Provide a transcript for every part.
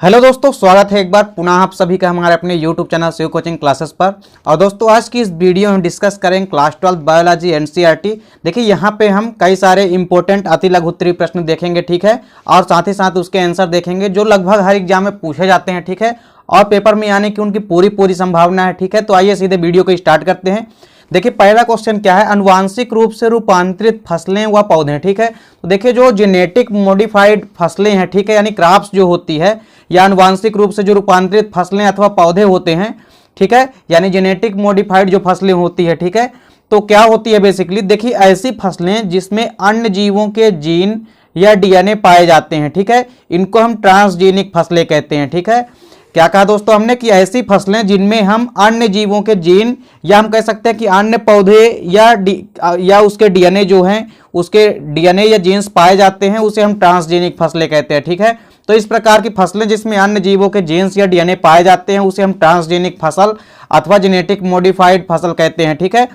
Hello दोस्तों, स्वागत है एक बार पुनः आप सभी का हमारे अपने YouTube channel Shiv coaching classes पर। और दोस्तों आज की इस वीडियो में डिस्कस करेंगे क्लास 12 बायोलॉजी एनसीईआरटी। देखिए यहाँ पे हम कई सारे इंपॉर्टेंट अति लघु उत्तरीय प्रश्न देखेंगे, ठीक है, और साथ ही साथ उसके आंसर देखेंगे जो लगभग हर एग्जाम में पूछे जाते हैं, ठीक है, और पेपर में आने की उनकी पूरी संभावना है, ठीक है। तो आइए सीधे वीडियो को स्टार्ट करते हैं। देखिए पहला क्वेश्चन क्या है, अनुवांशिक रूप से रूपांतरित फसलें व पौधे, ठीक है। तो देखिए जो जेनेटिक मॉडिफाइड फसलें हैं, ठीक है, यानी क्रॉप्स जो होती है या अनुवांशिक रूप से जो रूपांतरित फसलें अथवा पौधे होते हैं, ठीक है, यानी जेनेटिक मॉडिफाइड जो फसलें होती है, ठीक है, तो क्या होती है बेसिकली, देखिए ऐसी फसलें जिसमें अन्य जीवों के जीन या डीएनए पाए जाते हैं, ठीक है, इनको हम ट्रांसजेनिक फसलें कहते हैं, ठीक है। क्या कहा दोस्तों हमने कि ऐसी फसलें जिनमें हम अन्य जीवों के जीन या हम कह सकते हैं कि अन्य पौधे या उसके डीएनए जो हैं उसके डीएनए या जीन्स पाए जाते हैं, उसे हम ट्रांसजेनिक फसलें कहते हैं, ठीक है। तो इस प्रकार की फसलें जिसमें अन्य जीवों के जीन्स या डीएनए पाए जाते हैं उसे हम ट्रांसजेनिक फसल अथवा जेनेटिक मॉडिफाइड फसल कहते हैं, ठीक है।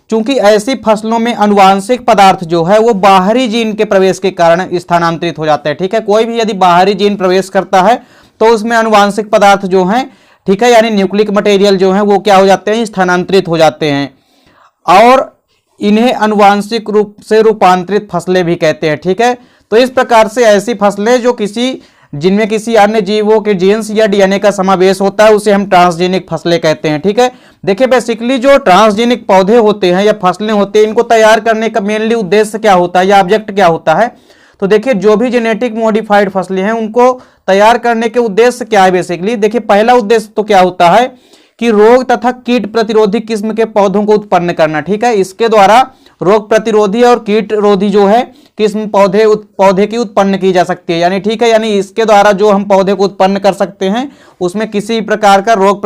चूंकि ऐसी फसलों में अनुवांशिक पदार्थ जो है वो बाहरी जीन के प्रवेश के कारण स्थानांतरित हो जाता है, ठीक है। कोई भी यदि बाहरी जीन प्रवेश करता है तो उसमें अनुवांशिक पदार्थ जो हैं, ठीक है, यानी न्यूक्लिक मटेरियल जो है वो क्या हो जाते हैं, स्थानांतरित हो जाते हैं, और इन्हें अनुवांशिक रूप से रूपांतरित फसलें भी कहते हैं, ठीक है। तो इस प्रकार से ऐसी फसलें जो जिनमें किसी अन्य जीवों के जीन्स या डीएनए का समावेश होता है उसे हम ट्रांसजेनिक फसलें कहते हैं, ठीक है। देखिए बेसिकली जो ट्रांसजेनिक पौधे होते हैं या फसलें होते हैं, इनको तैयार करने का मेनली उद्देश्य क्या होता है या ऑब्जेक्ट क्या होता है, तो देखिए जो भी जेनेटिक मॉडिफाइड फसलें हैं उनको तैयार करने के उद्देश्य क्या है बेसिकली, देखिए पहला उद्देश्य तो क्या होता है कि रोग तथा कीट प्रतिरोधी किस्म के पौधों को उत्पन्न करना, ठीक है। इसके द्वारा रोग प्रतिरोधी और कीट रोधी जो है किस्म पौधे की उत्पन्न की जा सकती है, यानी ठीक है, यानी इसके द्वारा जो हम पौधे को उत्पन्न कर सकते हैं उसमें किसी प्रकार का रोग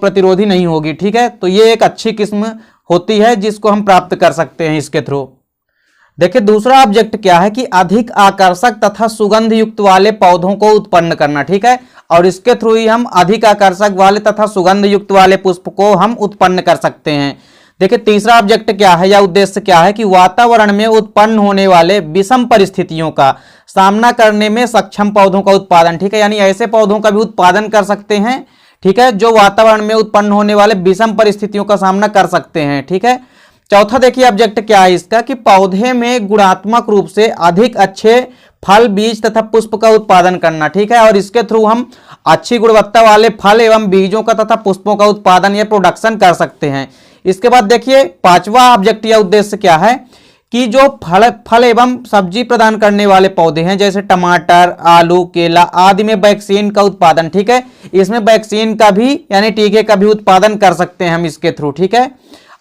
प्रतिरोधी नहीं होगी, ठीक है। तो ये एक अच्छी किस्म होती है जिसको हम प्राप्त कर सकते हैं इसके थ्रू। देखिए दूसरा ऑब्जेक्ट क्या है कि अधिक आकर्षक तथा सुगंध युक्त वाले पौधों को उत्पन्न करना, ठीक है, और इसके थ्रू ही हम अधिक आकर्षक वाले तथा सुगंध युक्त वाले पुष्प को हम उत्पन्न कर सकते हैं। देखिए तीसरा ऑब्जेक्ट क्या है या उद्देश्य क्या है कि वातावरण में उत्पन्न होने वाले विषम परिस्थितियों का सामना करने में सक्षम पौधों का उत्पादन, ठीक है, यानी ऐसे पौधों का भी उत्पादन कर सकते हैं, ठीक है, जो वातावरण में उत्पन्न होने वाले विषम परिस्थितियों का सामना कर सकते हैं, ठीक है। चौथा देखिए ऑब्जेक्ट क्या है इसका कि पौधे में गुणात्मक रूप से अधिक अच्छे फल, बीज तथा पुष्प का उत्पादन करना, ठीक है, और इसके थ्रू हम अच्छी गुणवत्ता वाले फल एवं बीजों का तथा पुष्पों का उत्पादन या प्रोडक्शन कर सकते हैं। इसके बाद देखिए पांचवा ऑब्जेक्ट या उद्देश्य क्या है कि जो फल एवं सब्जी प्रदान करने वाले पौधे हैं जैसे टमाटर, आलू, केला आदि में वैक्सीन का उत्पादन, ठीक है, इसमें वैक्सीन का भी यानी टीके का भी उत्पादन कर सकते हैं हम इसके थ्रू, ठीक है।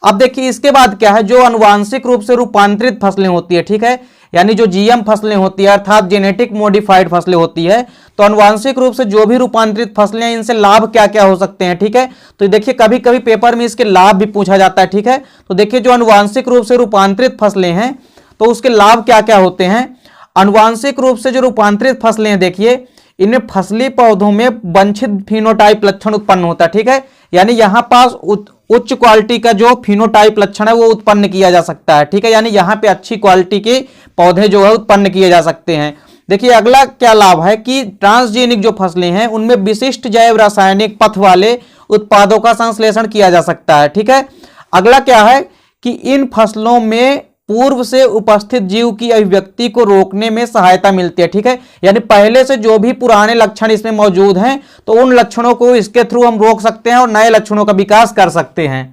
अब देखिए इसके बाद क्या है, जो अनुवांशिक रूप से रूपांतरित फसलें होती है, ठीक है, यानी जो जीएम फसलें होती है अर्थात जेनेटिक मॉडिफाइड फसलें होती है, तो अनुवांशिक रूप से जो भी रूपांतरित फसलें हैं इनसे लाभ क्या क्या हो सकते हैं, ठीक है। तो देखिए कभी कभी पेपर में इसके लाभ भी पूछा जाता है, ठीक है। तो देखिए जो अनुवांशिक रूप से रूपांतरित फसलें हैं तो उसके लाभ क्या क्या होते हैं। अनुवांशिक रूप से जो रूपांतरित फसलें हैं, देखिए इनमें फसली पौधों में वांछित फिनोटाइप लक्षण उत्पन्न होता है, ठीक है, यानी यहां पास उच्च क्वालिटी का जो फिनोटाइप लक्षण है वो उत्पन्न किया जा सकता है, ठीक है, यानी यहां पे अच्छी क्वालिटी के पौधे जो है उत्पन्न किए जा सकते हैं। देखिए अगला क्या लाभ है कि ट्रांसजेनिक जो फसलें हैं उनमें विशिष्ट जैव रासायनिक पथ वाले उत्पादों का संश्लेषण किया जा सकता है, ठीक है। अगला क्या है कि इन फसलों में पूर्व से उपस्थित जीव की अभिव्यक्ति को रोकने में सहायता मिलती है, ठीक है, यानी पहले से जो भी पुराने लक्षण इसमें मौजूद हैं तो उन लक्षणों को इसके थ्रू हम रोक सकते हैं और नए लक्षणों का विकास कर सकते हैं।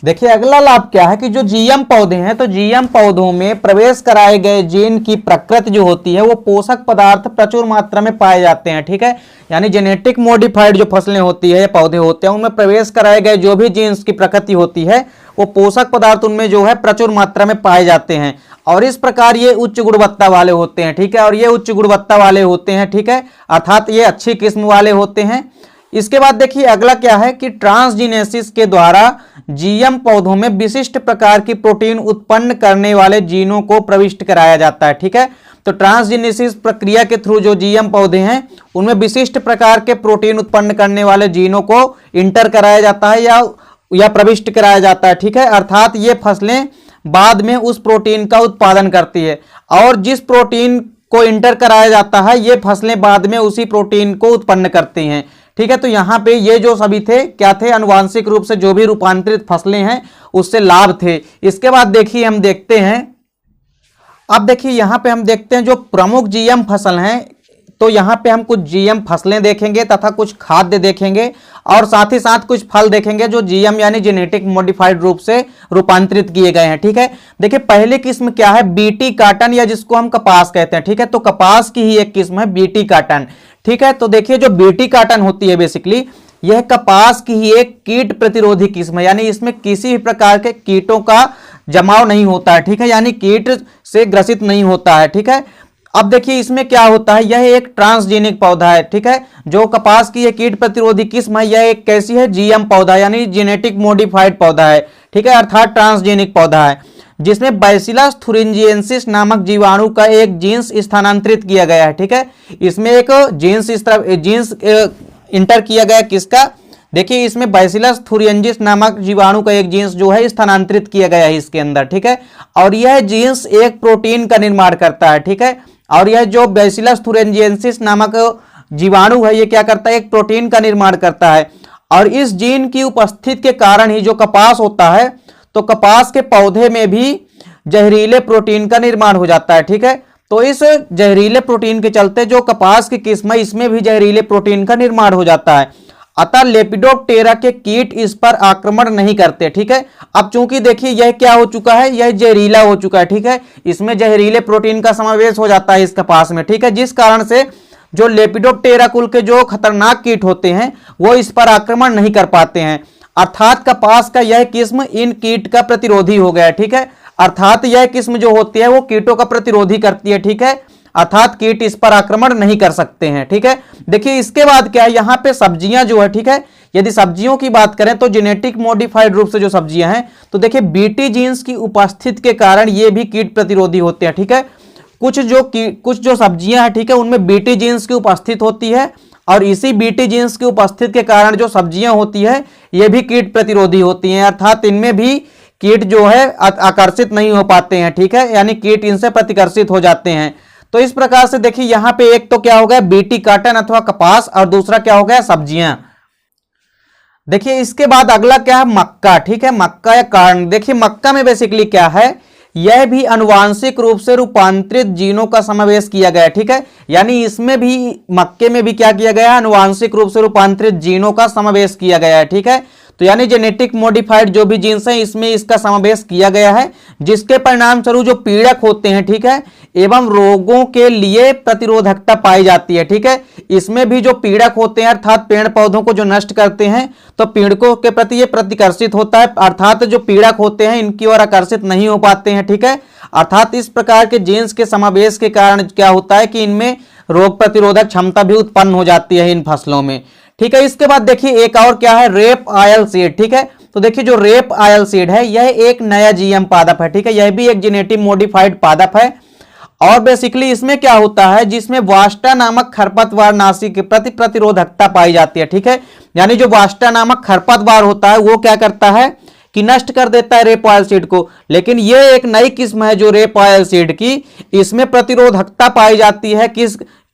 देखिए अगला लाभ क्या है कि जो जीएम पौधे हैं तो जीएम पौधों में प्रवेश कराए गए जीन की प्रकृति जो होती है वो पोषक पदार्थ प्रचुर मात्रा में पाए जाते हैं, ठीक है, यानी जेनेटिक मॉडिफाइड जो फसलें होती है या पौधे होते हैं उनमें प्रवेश कराए गए जो भी जीन्स की प्रकृति होती है वो पोषक पदार्थ उनमें जो है प्रचुर मात्रा में पाए जाते हैं और इस प्रकार ये उच्च गुणवत्ता वाले होते हैं, ठीक है, और ये उच्च गुणवत्ता वाले होते हैं, ठीक है, अर्थात ये अच्छी किस्म वाले होते हैं। इसके बाद देखिए अगला क्या है कि ट्रांसजीनेसिस के द्वारा जीएम पौधों में विशिष्ट प्रकार की प्रोटीन उत्पन्न करने वाले जीनों को प्रविष्ट कराया जाता है, ठीक है। तो ट्रांसजीनेसिस प्रक्रिया के थ्रू जो जीएम पौधे हैं उनमें विशिष्ट प्रकार के प्रोटीन उत्पन्न करने वाले जीनों को इंटर कराया जाता है या प्रविष्ट कराया जाता है, ठीक है, अर्थात ये फसलें बाद में उस प्रोटीन का उत्पादन करती है और जिस प्रोटीन को इंटर कराया जाता है, ये फसलें बाद में उसी प्रोटीन को उत्पन्न करती हैं। ठीक है, तो यहाँ पे ये जो सभी थे क्या थे, अनुवांशिक रूप से जो भी रूपांतरित फसलें हैं उससे लाभ थे। इसके बाद देखिए हम देखते हैं, अब देखिए यहाँ पे हम देखते हैं जो प्रमुख जीएम फसल हैं, तो यहाँ पे हम कुछ जीएम फसलें देखेंगे तथा कुछ खाद्य देखेंगे और साथ ही साथ कुछ फल देखेंगे जो जीएम यानी जेनेटिक मॉडिफाइड रूप से रूपांतरित किए गए हैं। ठीक है, देखिए पहली किस्म क्या है, बीटी काटन या जिसको हम कपास कहते हैं। ठीक है, तो कपास की ही एक किस्म है बीटी काटन। ठीक है, तो देखिए जो बीटी काटन होती है बेसिकली यह कपास की ही एक कीट प्रतिरोधी किस्म है, यानी इसमें किसी भी प्रकार के कीटों का जमाव नहीं होता है। ठीक है, यानी कीट से ग्रसित नहीं होता है। ठीक है, अब देखिए इसमें क्या होता है, यह एक ट्रांसजेनिक पौधा है। ठीक है, जो कपास की यह कीट प्रतिरोधी किस्म है यह एक कैसी है, जीएम पौधा यानी जेनेटिक मॉडिफाइड पौधा है। ठीक है, अर्थात ट्रांसजेनिक पौधा है जिसमें बैसिलस थुरिंजिएंसिस नामक जीवाणु का एक जीन्स स्थानांतरित किया गया है। ठीक है, इसमें एक जीन्स इंटर किया गया किसका, देखिए इसमें बैसिलस थुरिंजिएंसिस नामक जीवाणु का एक जीन्स जो है स्थानांतरित किया गया है इसके अंदर। ठीक है, और यह जीन्स एक प्रोटीन का निर्माण करता है। ठीक है, और यह जो बैसिलस थुरिंजिएंसिस नामक जीवाणु है ये क्या करता है, एक प्रोटीन का निर्माण करता है। और इस जीन की उपस्थिति के कारण ही जो कपास होता है तो कपास के पौधे में भी जहरीले प्रोटीन का निर्माण हो जाता है। ठीक है, तो इस जहरीले प्रोटीन के चलते जो कपास की किस्म है इसमें भी जहरीले प्रोटीन का निर्माण हो जाता है। अतः लेपिडोप्टेरा के कीट इस पर आक्रमण नहीं करते। ठीक है, अब चूंकि देखिए यह क्या हो चुका है, यह जहरीला हो चुका है। ठीक है, इसमें जहरीले प्रोटीन का समावेश हो जाता है इस कपास में। ठीक है, जिस कारण से जो लेपिडोप्टेरा कुल के जो खतरनाक कीट होते हैं वो इस पर आक्रमण नहीं कर पाते हैं, अर्थात कपास का यह किस्म इन कीट का प्रतिरोधी हो गया है। ठीक है, अर्थात यह किस्म जो होती है वो कीटों का प्रतिरोधी करती है। ठीक है, अर्थात कीट इस पर आक्रमण नहीं कर सकते हैं। ठीक है, देखिए इसके बाद क्या है, यहाँ पे सब्जियां जो है, ठीक है, यदि सब्जियों की बात करें तो जेनेटिक मॉडिफाइड रूप से जो सब्जियां हैं तो देखिए बीटी जीन्स की उपस्थिति के कारण ये भी कीट प्रतिरोधी होते हैं। ठीक है, कुछ जो सब्जियां हैं ठीक है उनमें बीटी जीन्स की उपस्थिति होती है और इसी बीटी जीन्स की उपस्थिति के कारण जो सब्जियां होती है ये भी कीट प्रतिरोधी होती हैं, अर्थात इनमें भी कीट जो है आकर्षित नहीं हो पाते हैं। ठीक है, यानी कीट इनसे प्रतिकर्षित हो जाते हैं। तो इस प्रकार से देखिए यहाँ पे एक तो क्या हो गया बीटी काटन अथवा कपास और दूसरा क्या हो गया सब्जियां। देखिए इसके बाद अगला क्या है मक्का। ठीक है, मक्का या कार्न। देखिए मक्का में बेसिकली क्या है, यह भी अनुवांशिक रूप से रूपांतरित जीनों का समावेश किया गया है। ठीक है, यानी इसमें भी मक्के में भी क्या किया गया है, अनुवांशिक रूप से रूपांतरित जीनों का समावेश किया गया है। ठीक है, तो यानी जेनेटिक मॉडिफाइड जो भी जीन्स हैं इसमें इसका समावेश किया गया है, जिसके परिणाम स्वरूप जो पीड़क होते हैं ठीक है एवं रोगों के लिए प्रतिरोधकता पाई जाती है। ठीक है, इसमें भी जो पीड़क होते हैं अर्थात पेड़ पौधों को जो नष्ट करते हैं तो पीड़कों के प्रति ये प्रतिकर्षित होता है, अर्थात जो पीड़क होते हैं इनकी ओर आकर्षित नहीं हो पाते हैं। ठीक है, अर्थात इस प्रकार के जीन्स के समावेश के कारण क्या होता है कि इनमें रोग प्रतिरोधक क्षमता भी उत्पन्न हो जाती है इन फसलों में। ठीक है, इसके बाद देखिए एक और क्या है रेप ऑयल सीड। ठीक है, तो देखिए जो रेप ऑयल सीड है यह एक नया जीएम पादप है। ठीक है, यह भी एक जेनेटिक मॉडिफाइड पादप है और बेसिकली इसमें क्या होता है, जिसमें वास्टा नामक खरपतवार नाशी के प्रति प्रतिरोधकता पाई जाती है। ठीक है, यानी जो वास्टा नामक खरपतवार होता है वो क्या करता है कि नष्ट कर देता है रेप ऑयल सीड को, लेकिन यह एक नई किस्म है जो रेप ऑयल सीड की, इसमें प्रतिरोधकता पाई जाती है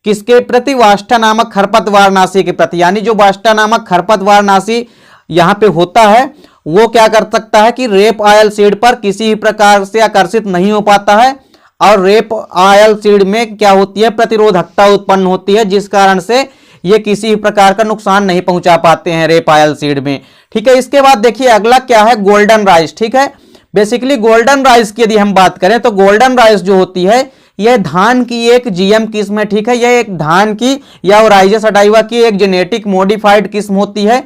किसके प्रति, वास्टा नामक खरपतवार नाशी के प्रति। यानी जो वास्टा नामक खरपतवार नाशी यहाँ पे होता है वो क्या कर सकता है कि रेप ऑयल सीड पर किसी भी प्रकार से आकर्षित नहीं हो पाता है और रेप ऑयल सीड में क्या होती है प्रतिरोधकता उत्पन्न होती है, जिस कारण से ये किसी भी प्रकार का नुकसान नहीं पहुंचा पाते हैं रेप ऑयल सीड में। ठीक है, इसके बाद देखिए अगला क्या है गोल्डन राइस। ठीक है, बेसिकली गोल्डन राइस की यदि हम बात करें तो गोल्डन राइस जो होती है यह धान की एक जीएम किस्म है। ठीक है, यह एक धान की या ओराइजा सटाइवा की एक जेनेटिक मॉडिफाइड किस्म होती है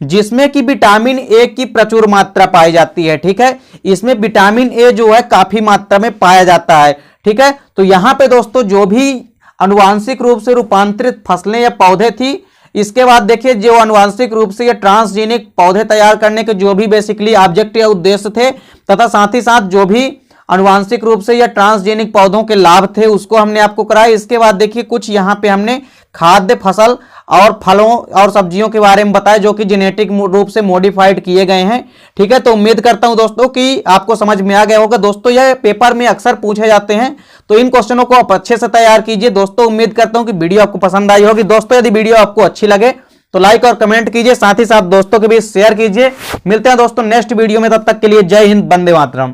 जिसमें कि विटामिन ए की प्रचुर मात्रा पाई जाती है। ठीक है, इसमें विटामिन ए जो है काफी मात्रा में पाया जाता है। ठीक है, तो यहां पे दोस्तों जो भी अनुवांशिक रूप से रूपांतरित फसलें या पौधे थी, इसके बाद देखिए जो अनुवांशिक रूप से या ट्रांसजेनिक पौधे तैयार करने के जो भी बेसिकली ऑब्जेक्ट या उद्देश्य थे तथा साथ ही साथ जो भी अनुवांशिक रूप से या ट्रांसजेनिक पौधों के लाभ थे उसको हमने आपको कराया। इसके बाद देखिए कुछ यहाँ पे हमने खाद्य फसल और फलों और सब्जियों के बारे में बताया जो कि जेनेटिक रूप से मॉडिफाइड किए गए हैं। ठीक है, तो उम्मीद करता हूं दोस्तों कि आपको समझ में आ गया होगा। दोस्तों यह पेपर में अक्सर पूछे जाते हैं, तो इन क्वेश्चनों को आप अच्छे से तैयार कीजिए। दोस्तों उम्मीद करता हूं कि वीडियो आपको पसंद आई होगी। दोस्तों यदि वीडियो आपको अच्छी लगे तो लाइक और कमेंट कीजिए, साथ ही साथ दोस्तों के बीच शेयर कीजिए। मिलते हैं दोस्तों नेक्स्ट वीडियो में, तब तक के लिए जय हिंद, वंदे मातरम।